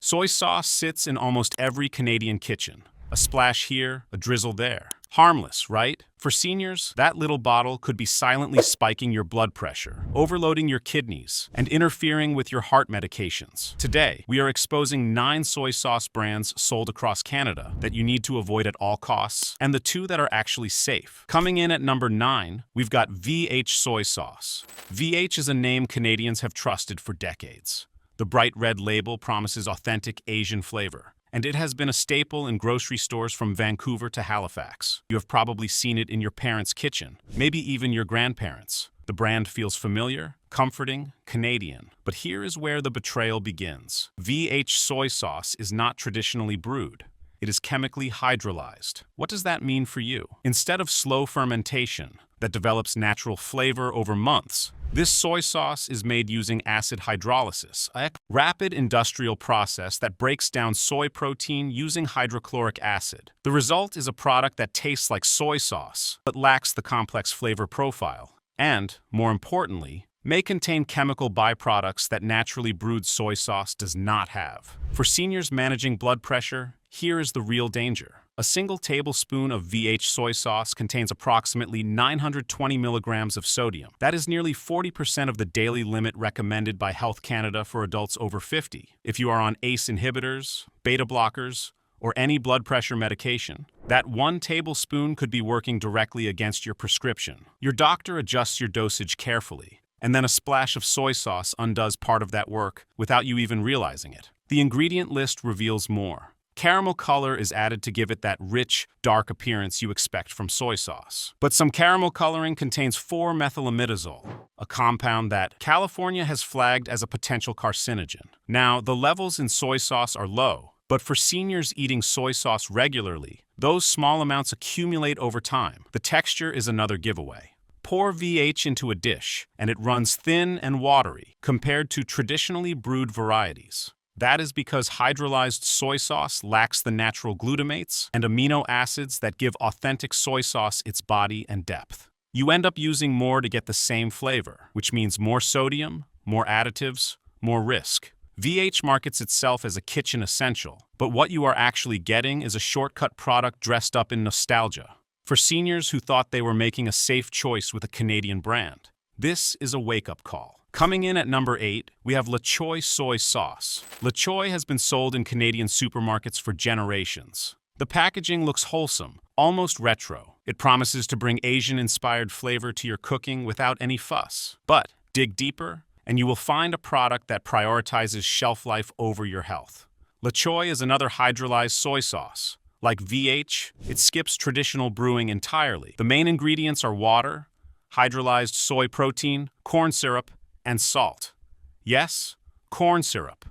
Soy sauce sits in almost every Canadian kitchen. A splash here, a drizzle there. Harmless, right? For seniors, that little bottle could be silently spiking your blood pressure, overloading your kidneys, and interfering with your heart medications. Today, we are exposing 9 soy sauce brands sold across Canada that you need to avoid at all costs, and the 2 that are actually safe. Coming in at number 9, we've got VH soy sauce. VH is a name Canadians have trusted for decades. The bright red label promises authentic Asian flavor, and it has been a staple in grocery stores from Vancouver to Halifax. You have probably seen it in your parents' kitchen, maybe even your grandparents'. The brand feels familiar, comforting, Canadian. But here is where the betrayal begins. VH soy sauce is not traditionally brewed. It is chemically hydrolyzed. What does that mean for you? Instead of slow fermentation that develops natural flavor over months, this soy sauce is made using acid hydrolysis, a rapid industrial process that breaks down soy protein using hydrochloric acid. The result is a product that tastes like soy sauce, but lacks the complex flavor profile, and, more importantly, may contain chemical byproducts that naturally brewed soy sauce does not have. For seniors managing blood pressure, here is the real danger. A single tablespoon of VH soy sauce contains approximately 920 milligrams of sodium. That is nearly 40% of the daily limit recommended by Health Canada for adults over 50. If you are on ACE inhibitors, beta blockers, or any blood pressure medication, that 1 tablespoon could be working directly against your prescription. Your doctor adjusts your dosage carefully, and then a splash of soy sauce undoes part of that work without you even realizing it. The ingredient list reveals more. Caramel color is added to give it that rich, dark appearance you expect from soy sauce. But some caramel coloring contains 4-methylamidazole, a compound that California has flagged as a potential carcinogen. Now, the levels in soy sauce are low, but for seniors eating soy sauce regularly, those small amounts accumulate over time. The texture is another giveaway. Pour VH into a dish, and it runs thin and watery compared to traditionally brewed varieties. That is because hydrolyzed soy sauce lacks the natural glutamates and amino acids that give authentic soy sauce its body and depth. You end up using more to get the same flavor, which means more sodium, more additives, more risk. VH markets itself as a kitchen essential, but what you are actually getting is a shortcut product dressed up in nostalgia. For seniors who thought they were making a safe choice with a Canadian brand, this is a wake-up call. Coming in at number 8, we have Lechoy soy sauce. Lechoy has been sold in Canadian supermarkets for generations. The packaging looks wholesome, almost retro. It promises to bring Asian-inspired flavor to your cooking without any fuss. But dig deeper, and you will find a product that prioritizes shelf life over your health. Lechoy is another hydrolyzed soy sauce. Like VH, it skips traditional brewing entirely. The main ingredients are water, hydrolyzed soy protein, corn syrup, and salt. Yes, corn syrup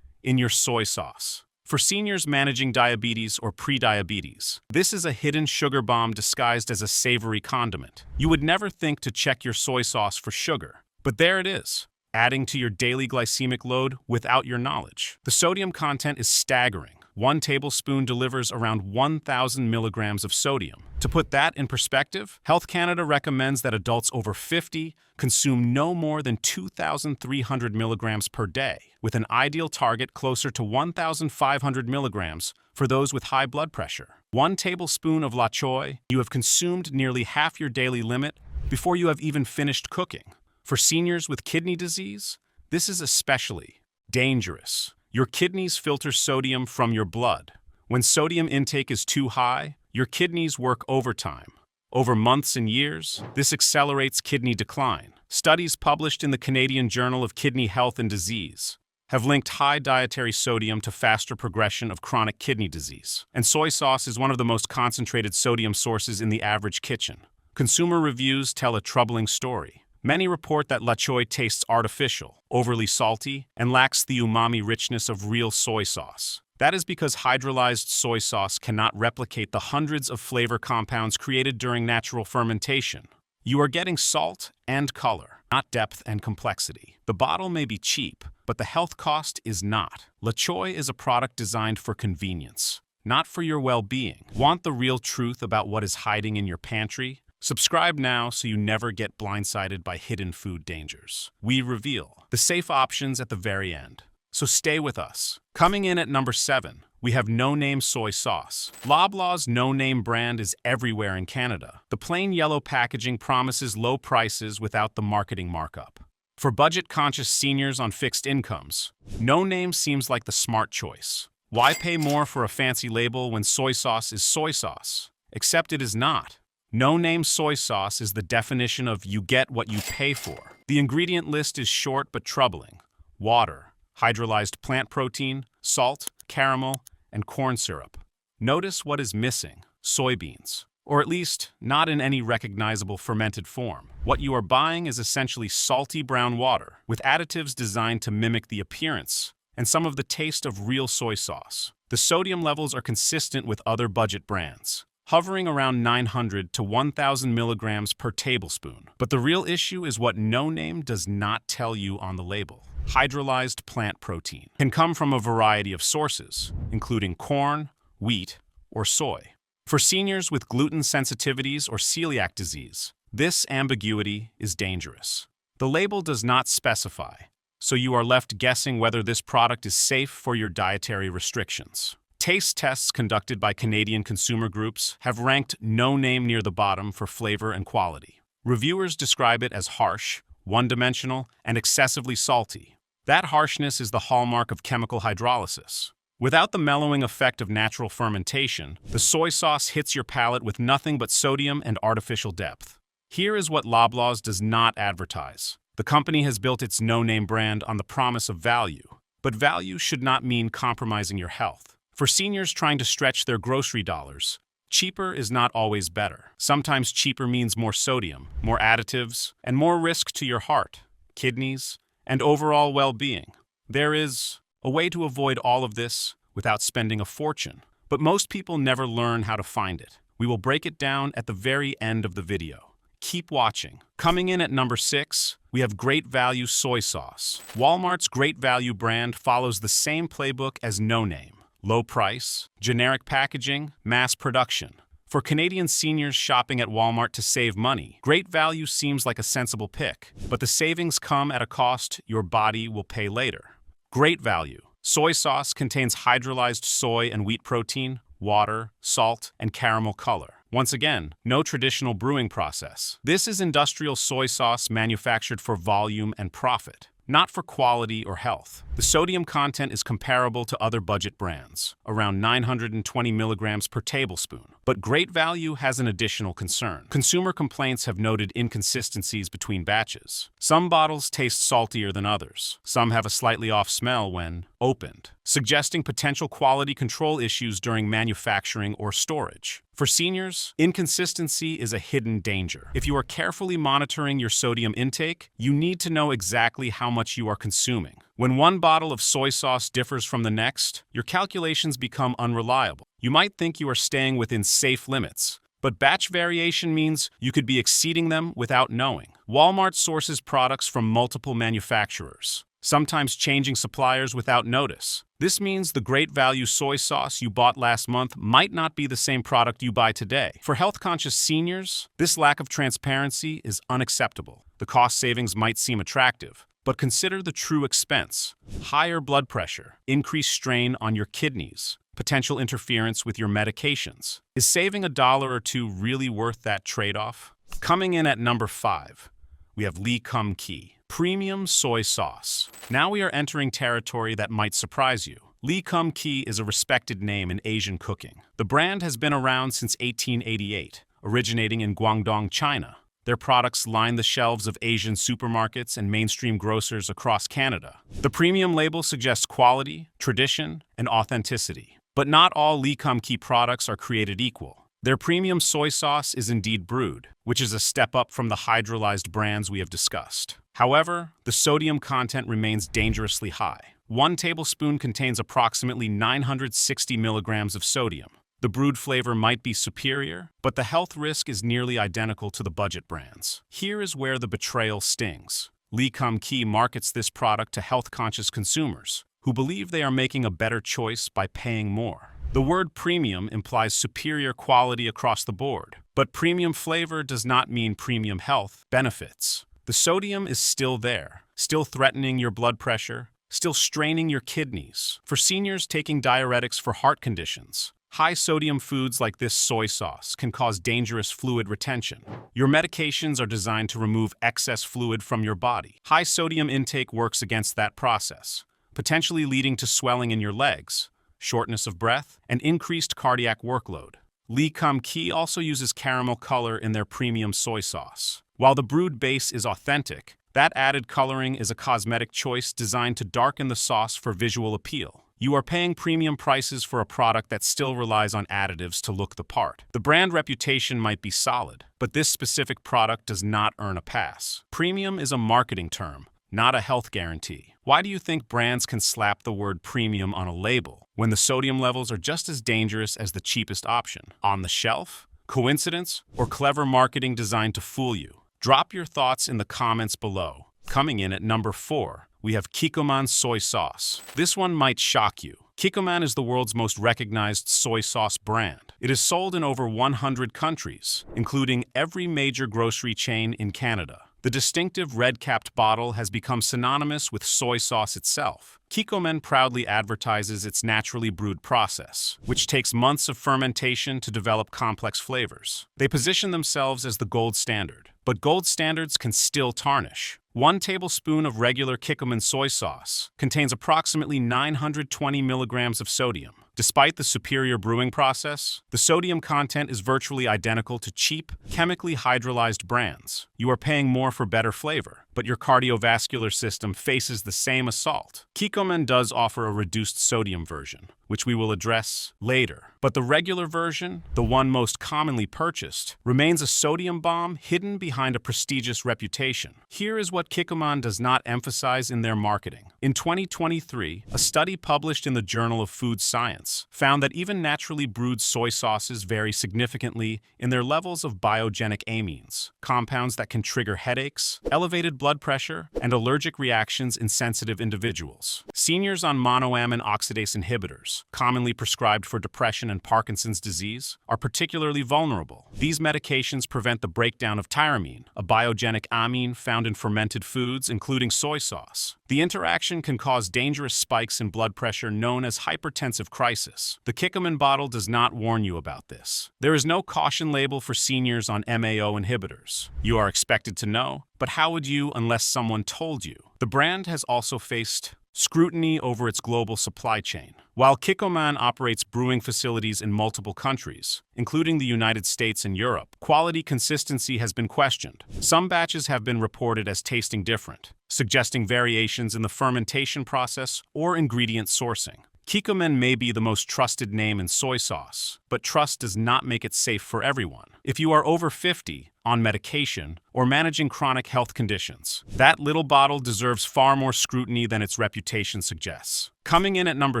in your soy sauce. For seniors managing diabetes or prediabetes, this is a hidden sugar bomb disguised as a savory condiment. You would never think to check your soy sauce for sugar, but there it is, adding to your daily glycemic load without your knowledge. The sodium content is staggering. 1 tablespoon delivers around 1,000 milligrams of sodium. To put that in perspective, Health Canada recommends that adults over 50 consume no more than 2,300 milligrams per day, with an ideal target closer to 1,500 milligrams for those with high blood pressure. 1 tablespoon of Lechoy, you have consumed nearly half your daily limit before you have even finished cooking. For seniors with kidney disease, this is especially dangerous. Your kidneys filter sodium from your blood. When sodium intake is too high, your kidneys work overtime. Over months and years, this accelerates kidney decline. Studies published in the Canadian Journal of Kidney Health and Disease have linked high dietary sodium to faster progression of chronic kidney disease. And soy sauce is one of the most concentrated sodium sources in the average kitchen. Consumer reviews tell a troubling story. Many report that Lechoy tastes artificial, overly salty, and lacks the umami richness of real soy sauce. That is because hydrolyzed soy sauce cannot replicate the hundreds of flavor compounds created during natural fermentation. You are getting salt and color, not depth and complexity. The bottle may be cheap, but the health cost is not. Lechoy is a product designed for convenience, not for your well-being. Want the real truth about what is hiding in your pantry? Subscribe now so you never get blindsided by hidden food dangers. We reveal the safe options at the very end. so stay with us. Coming in at number 7, we have no-name soy sauce. Loblaw's no-name brand is everywhere in Canada. The plain yellow packaging promises low prices without the marketing markup. For budget-conscious seniors on fixed incomes, no-name seems like the smart choice. Why pay more for a fancy label when soy sauce is soy sauce? Except it is not. No-name soy sauce is the definition of you get what you pay for. The ingredient list is short but troubling. Water, hydrolyzed plant protein, salt, caramel, and corn syrup. Notice what is missing: soybeans. Or at least, not in any recognizable fermented form. What you are buying is essentially salty brown water, with additives designed to mimic the appearance and some of the taste of real soy sauce. The sodium levels are consistent with other budget brands, hovering around 900 to 1,000 milligrams per tablespoon. But the real issue is what no name does not tell you on the label. Hydrolyzed plant protein can come from a variety of sources, including corn, wheat, or soy. For seniors with gluten sensitivities or celiac disease, this ambiguity is dangerous. The label does not specify, so you are left guessing whether this product is safe for your dietary restrictions. Taste tests conducted by Canadian consumer groups have ranked no name near the bottom for flavor and quality. Reviewers describe it as harsh, one-dimensional, and excessively salty. That harshness is the hallmark of chemical hydrolysis. Without the mellowing effect of natural fermentation, the soy sauce hits your palate with nothing but sodium and artificial depth. Here is what Loblaws does not advertise. The company has built its no-name brand on the promise of value, but value should not mean compromising your health. For seniors trying to stretch their grocery dollars, cheaper is not always better. Sometimes cheaper means more sodium, more additives, and more risk to your heart, kidneys, and overall well-being. There is a way to avoid all of this without spending a fortune, but most people never learn how to find it. We will break it down at the very end of the video. Keep watching. Coming in at number 6, we have Great Value soy sauce. Walmart's Great Value brand follows the same playbook as No Name. Low price, generic packaging, mass production. For Canadian seniors shopping at Walmart to save money, Great Value seems like a sensible pick, but the savings come at a cost your body will pay later. Great Value soy sauce contains hydrolyzed soy and wheat protein, water, salt, and caramel color. Once again, no traditional brewing process. This is industrial soy sauce manufactured for volume and profit, not for quality or health. The sodium content is comparable to other budget brands, around 920 milligrams per tablespoon. But Great Value has an additional concern. Consumer complaints have noted inconsistencies between batches. Some bottles taste saltier than others. Some have a slightly off smell when opened, suggesting potential quality control issues during manufacturing or storage. For seniors, inconsistency is a hidden danger. If you are carefully monitoring your sodium intake, you need to know exactly how much you are consuming. When one bottle of soy sauce differs from the next, your calculations become unreliable. You might think you are staying within safe limits, but batch variation means you could be exceeding them without knowing. Walmart sources products from multiple manufacturers, sometimes changing suppliers without notice. This means the Great Value soy sauce you bought last month might not be the same product you buy today. For health-conscious seniors, this lack of transparency is unacceptable. The cost savings might seem attractive, but consider the true expense: higher blood pressure, increased strain on your kidneys, potential interference with your medications. Is saving $1 or $2 really worth that trade-off? Coming in at number 5, we have Kikkoman Premium Soy Sauce. Now we are entering territory that might surprise you. Kikkoman is a respected name in Asian cooking. The brand has been around since 1888, originating in Guangdong, China. Their products line the shelves of Asian supermarkets and mainstream grocers across Canada. The premium label suggests quality, tradition, and authenticity. But not all Kikkoman products are created equal. Their premium soy sauce is indeed brewed, which is a step up from the hydrolyzed brands we have discussed. However, the sodium content remains dangerously high. 1 tablespoon contains approximately 960 milligrams of sodium. The brewed flavor might be superior, but the health risk is nearly identical to the budget brands. Here is where the betrayal stings. Kikkoman markets this product to health-conscious consumers who believe they are making a better choice by paying more. The word premium implies superior quality across the board, but premium flavor does not mean premium health benefits. The sodium is still there, still threatening your blood pressure, still straining your kidneys. For seniors taking diuretics for heart conditions, high-sodium foods like this soy sauce can cause dangerous fluid retention. Your medications are designed to remove excess fluid from your body. High-sodium intake works against that process, potentially leading to swelling in your legs, shortness of breath, and increased cardiac workload. Lechoy also uses caramel color in their premium soy sauce. While the brewed base is authentic, that added coloring is a cosmetic choice designed to darken the sauce for visual appeal. You are paying premium prices for a product that still relies on additives to look the part. The brand reputation might be solid, but this specific product does not earn a pass. Premium is a marketing term, not a health guarantee. Why do you think brands can slap the word premium on a label when the sodium levels are just as dangerous as the cheapest option? On the shelf? Coincidence? Or clever marketing designed to fool you? Drop your thoughts in the comments below. Coming in at number 4, we have Kikkoman soy sauce. This one might shock you. Kikkoman is the world's most recognized soy sauce brand. It is sold in over 100 countries, including every major grocery chain in Canada. The distinctive red-capped bottle has become synonymous with soy sauce itself. Kikkoman proudly advertises its naturally brewed process, which takes months of fermentation to develop complex flavors. They position themselves as the gold standard, but gold standards can still tarnish. 1 tablespoon of regular Kikkoman soy sauce contains approximately 920 milligrams of sodium. Despite the superior brewing process, the sodium content is virtually identical to cheap, chemically hydrolyzed brands. You are paying more for better flavor, but your cardiovascular system faces the same assault. Kikkoman does offer a reduced sodium version, which we will address later. But the regular version, the one most commonly purchased, remains a sodium bomb hidden behind a prestigious reputation. Here is what Kikkoman does not emphasize in their marketing. In 2023, a study published in the Journal of Food Science found that even naturally brewed soy sauces vary significantly in their levels of biogenic amines, compounds that can trigger headaches, elevated blood pressure, and allergic reactions in sensitive individuals. Seniors on monoamine oxidase inhibitors, commonly prescribed for depression and Parkinson's disease, are particularly vulnerable. These medications prevent the breakdown of tyramine, a biogenic amine found in fermented foods, including soy sauce. The interaction can cause dangerous spikes in blood pressure known as hypertensive crisis. The Kikkoman bottle does not warn you about this. There is no caution label for seniors on MAO inhibitors. You are expected to know, but how would you unless someone told you? The brand has also faced scrutiny over its global supply chain. While Kikkoman operates brewing facilities in multiple countries, including the United States and Europe, quality consistency has been questioned. Some batches have been reported as tasting different, suggesting variations in the fermentation process or ingredient sourcing. Kikkoman may be the most trusted name in soy sauce, but trust does not make it safe for everyone. If you are over 50, on medication, or managing chronic health conditions, that little bottle deserves far more scrutiny than its reputation suggests. Coming in at number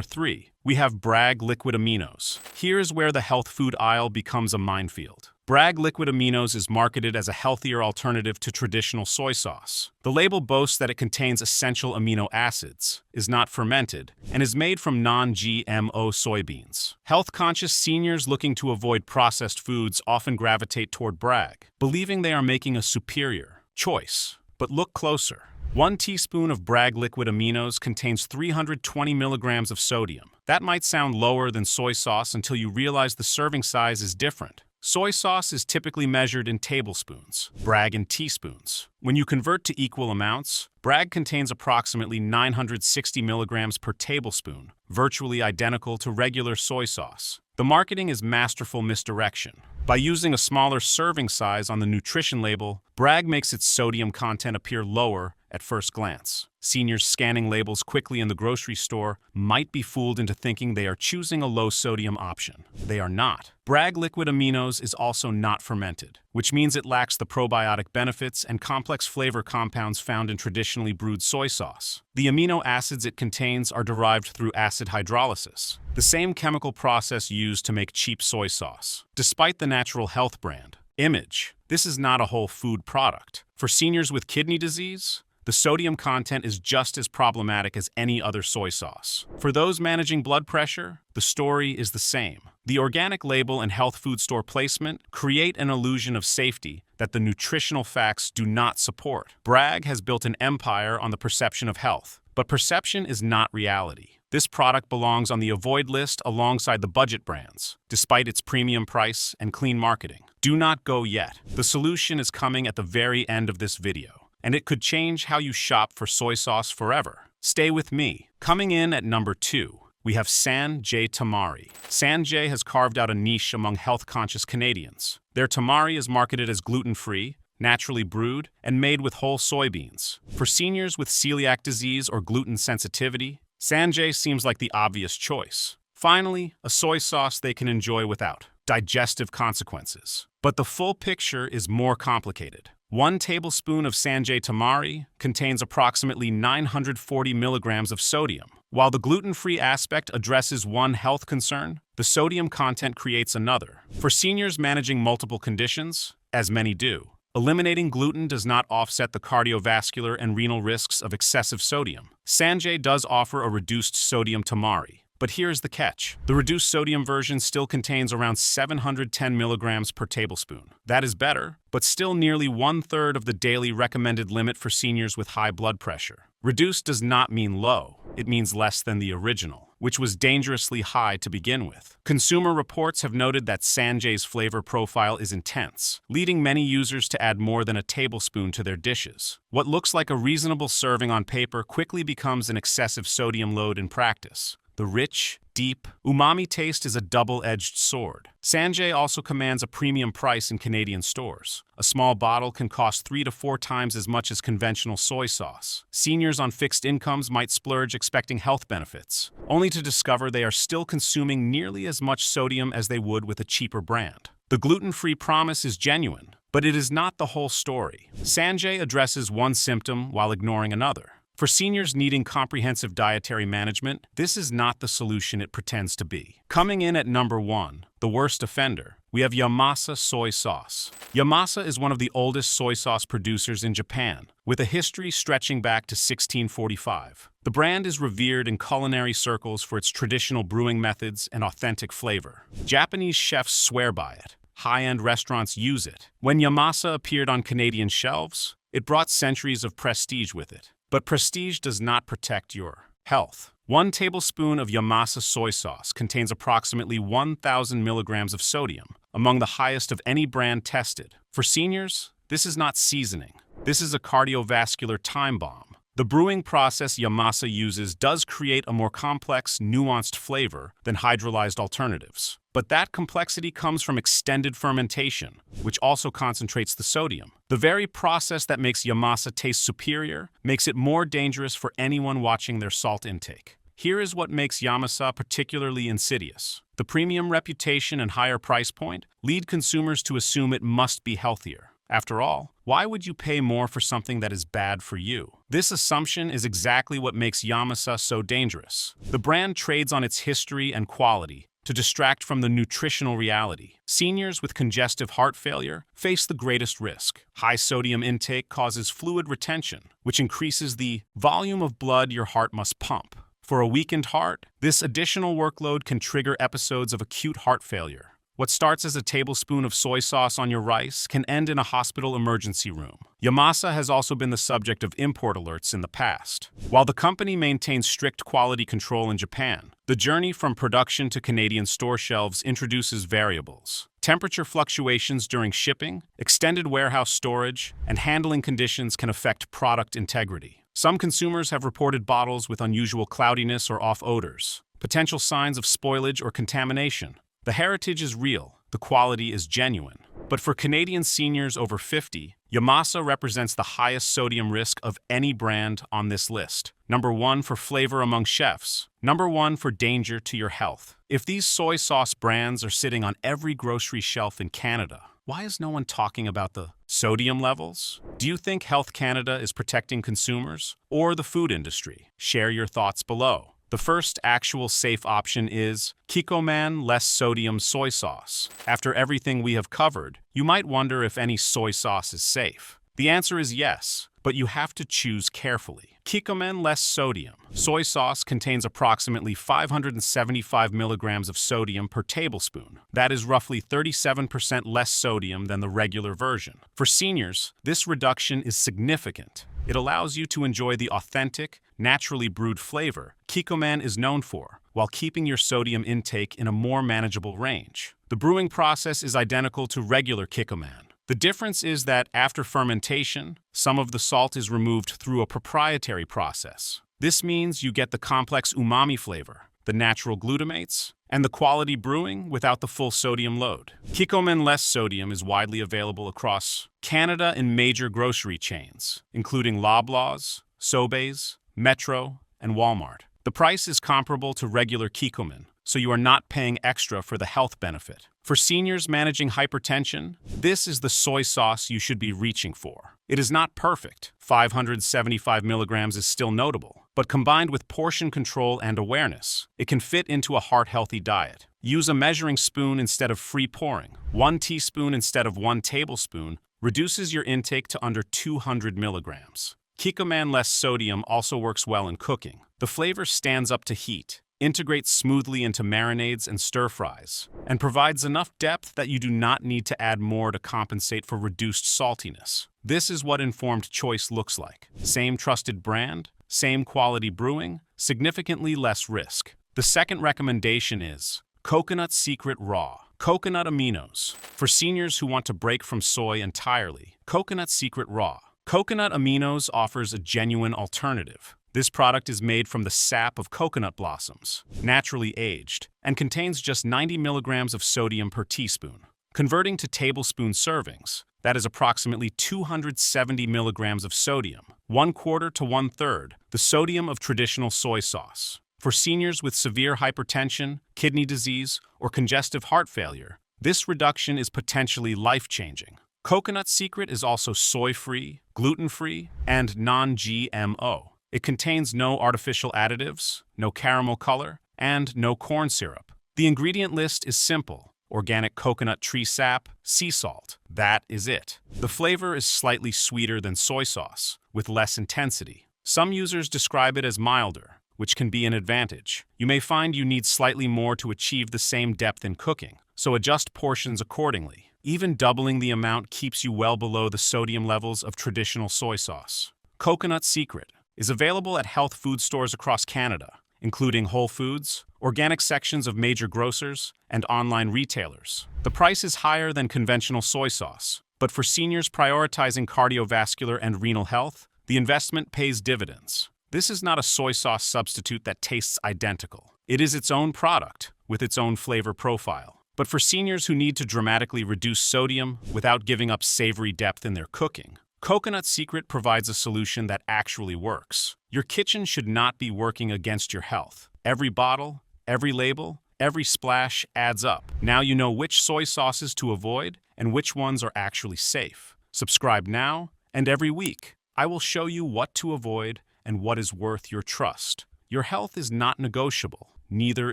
3, we have Bragg liquid aminos. Here's where the health food aisle becomes a minefield. Bragg liquid aminos is marketed as a healthier alternative to traditional soy sauce. The label boasts that it contains essential amino acids, is not fermented, and is made from non-GMO soybeans. Health-conscious seniors looking to avoid processed foods often gravitate toward Bragg, believing they are making a superior choice. But look closer. 1 teaspoon of Bragg liquid aminos contains 320 milligrams of sodium. That might sound lower than soy sauce until you realize the serving size is different. Soy sauce is typically measured in tablespoons, Bragg in teaspoons. When you convert to equal amounts, Bragg contains approximately 960 milligrams per tablespoon, virtually identical to regular soy sauce. The marketing is masterful misdirection. By using a smaller serving size on the nutrition label, Bragg makes its sodium content appear lower at first glance. Seniors scanning labels quickly in the grocery store might be fooled into thinking they are choosing a low-sodium option. They are not. Bragg liquid aminos is also not fermented, which means it lacks the probiotic benefits and complex flavor compounds found in traditionally brewed soy sauce. The amino acids it contains are derived through acid hydrolysis, the same chemical process used to make cheap soy sauce. Despite the natural health brand image, this is not a whole food product. For seniors with kidney disease, the sodium content is just as problematic as any other soy sauce. For those managing blood pressure, the story is the same. The organic label and health food store placement create an illusion of safety that the nutritional facts do not support. Bragg has built an empire on the perception of health, But perception is not reality. This product belongs on the avoid list alongside the budget brands, despite its premium price and clean marketing. Do not go yet. The solution is coming at the very end of this video, and it could change how you shop for soy sauce forever. Stay with me. Coming in at number 2, we have Tamari. Sanjay has carved out a niche among health-conscious Canadians. Their Tamari is marketed as gluten-free, naturally brewed, and made with whole soybeans. For seniors with celiac disease or gluten sensitivity, Sanjay seems like the obvious choice. Finally, a soy sauce they can enjoy without digestive consequences. But the full picture is more complicated. 1 tablespoon of Sanjay Tamari contains approximately 940 milligrams of sodium. While the gluten-free aspect addresses one health concern, the sodium content creates another. For seniors managing multiple conditions, as many do, eliminating gluten does not offset the cardiovascular and renal risks of excessive sodium. Sanjay does offer a reduced sodium Tamari, but here's the catch. The reduced sodium version still contains around 710 milligrams per tablespoon. That is better, but still nearly 1/3 of the daily recommended limit for seniors with high blood pressure. Reduced does not mean low, it means less than the original, which was dangerously high to begin with. Consumer reports have noted that Sanjay's flavor profile is intense, leading many users to add more than a tablespoon to their dishes. What looks like a reasonable serving on paper quickly becomes an excessive sodium load in practice. The rich, deep, umami taste is a double-edged sword. Sanjay also commands a premium price in Canadian stores. A small bottle can cost 3 to 4 times as much as conventional soy sauce. Seniors on fixed incomes might splurge expecting health benefits, only to discover they are still consuming nearly as much sodium as they would with a cheaper brand. The gluten-free promise is genuine, but it is not the whole story. Sanjay addresses one symptom while ignoring another. For seniors needing comprehensive dietary management, this is not the solution it pretends to be. Coming in at number 1, the worst offender, we have Yamasa soy sauce. Yamasa is one of the oldest soy sauce producers in Japan, with a history stretching back to 1645. The brand is revered in culinary circles for its traditional brewing methods and authentic flavor. Japanese chefs swear by it. High-end restaurants use it. When Yamasa appeared on Canadian shelves, it brought centuries of prestige with it. But prestige does not protect your health. 1 tablespoon of Yamasa soy sauce contains approximately 1,000 milligrams of sodium, among the highest of any brand tested. For seniors, this is not seasoning. This is a cardiovascular time bomb. The brewing process Yamasa uses does create a more complex, nuanced flavor than hydrolyzed alternatives. But that complexity comes from extended fermentation, which also concentrates the sodium. The very process that makes Yamasa taste superior makes it more dangerous for anyone watching their salt intake. Here is what makes Yamasa particularly insidious. The premium reputation and higher price point lead consumers to assume it must be healthier. After all, why would you pay more for something that is bad for you? This assumption is exactly what makes Yamasa so dangerous. The brand trades on its history and quality to distract from the nutritional reality. Seniors with congestive heart failure face the greatest risk. High sodium intake causes fluid retention, which increases the volume of blood your heart must pump. For a weakened heart, this additional workload can trigger episodes of acute heart failure. What starts as a tablespoon of soy sauce on your rice can end in a hospital emergency room. Yamasa has also been the subject of import alerts in the past. While the company maintains strict quality control in Japan, the journey from production to Canadian store shelves introduces variables. Temperature fluctuations during shipping, extended warehouse storage, and handling conditions can affect product integrity. Some consumers have reported bottles with unusual cloudiness or off odors, potential signs of spoilage or contamination. The heritage is real, the quality is genuine. But for Canadian seniors over 50, Yamasa represents the highest sodium risk of any brand on this list. Number 1 for flavor among chefs. Number 1 for danger to your health. If these soy sauce brands are sitting on every grocery shelf in Canada, why is no one talking about the sodium levels? Do you think Health Canada is protecting consumers or the food industry? Share your thoughts below. The first actual safe option is Kikkoman less sodium soy sauce. After everything we have covered, you might wonder if any soy sauce is safe. The answer is yes, but you have to choose carefully. Kikkoman less sodium. Soy sauce contains approximately 575 milligrams of sodium per tablespoon. That is roughly 37% less sodium than the regular version. For seniors, this reduction is significant. It allows you to enjoy the authentic, naturally brewed flavor Kikkoman is known for, while keeping your sodium intake in a more manageable range. The brewing process is identical to regular Kikkoman. The difference is that after fermentation, some of the salt is removed through a proprietary process. This means you get the complex umami flavor, the natural glutamates, and the quality brewing without the full sodium load. Kikkoman Less Sodium is widely available across Canada in major grocery chains, including Loblaws, Sobeys, Metro, and Walmart. The price is comparable to regular Kikkoman, so you are not paying extra for the health benefit. For seniors managing hypertension, this is the soy sauce you should be reaching for. It is not perfect. 575 milligrams is still notable, but combined with portion control and awareness, it can fit into a heart-healthy diet. Use a measuring spoon instead of free pouring. 1 teaspoon instead of 1 tablespoon reduces your intake to under 200 milligrams. Kikkoman Less Sodium also works well in cooking. The flavor stands up to heat, integrates smoothly into marinades and stir-fries, and provides enough depth that you do not need to add more to compensate for reduced saltiness. This is what informed choice looks like. Same trusted brand, same quality brewing, significantly less risk. The second recommendation is Coconut Secret Raw. Coconut Aminos. For seniors who want to break from soy entirely, Coconut Secret Raw. Coconut Aminos offers a genuine alternative. This product is made from the sap of coconut blossoms, naturally aged, and contains just 90 milligrams of sodium per teaspoon. Converting to tablespoon servings, that is approximately 270 milligrams of sodium, 1/4 to 1/3 the sodium of traditional soy sauce. For seniors with severe hypertension, kidney disease, or congestive heart failure, this reduction is potentially life-changing. Coconut Secret is also soy-free, gluten-free, and non-GMO. It contains no artificial additives, no caramel color, and no corn syrup. The ingredient list is simple. Organic coconut tree sap, sea salt. That is it. The flavor is slightly sweeter than soy sauce, with less intensity. Some users describe it as milder, which can be an advantage. You may find you need slightly more to achieve the same depth in cooking, so adjust portions accordingly. Even doubling the amount keeps you well below the sodium levels of traditional soy sauce. Coconut Secret is available at health food stores across Canada, including Whole Foods, organic sections of major grocers, and online retailers. The price is higher than conventional soy sauce, but for seniors prioritizing cardiovascular and renal health, the investment pays dividends. This is not a soy sauce substitute that tastes identical. It is its own product, with its own flavor profile. But for seniors who need to dramatically reduce sodium without giving up savory depth in their cooking, Coconut Secret provides a solution that actually works. Your kitchen should not be working against your health. Every bottle, every label, every splash adds up. Now you know which soy sauces to avoid and which ones are actually safe. Subscribe now, and every week, I will show you what to avoid and what is worth your trust. Your health is not negotiable, neither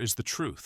is the truth.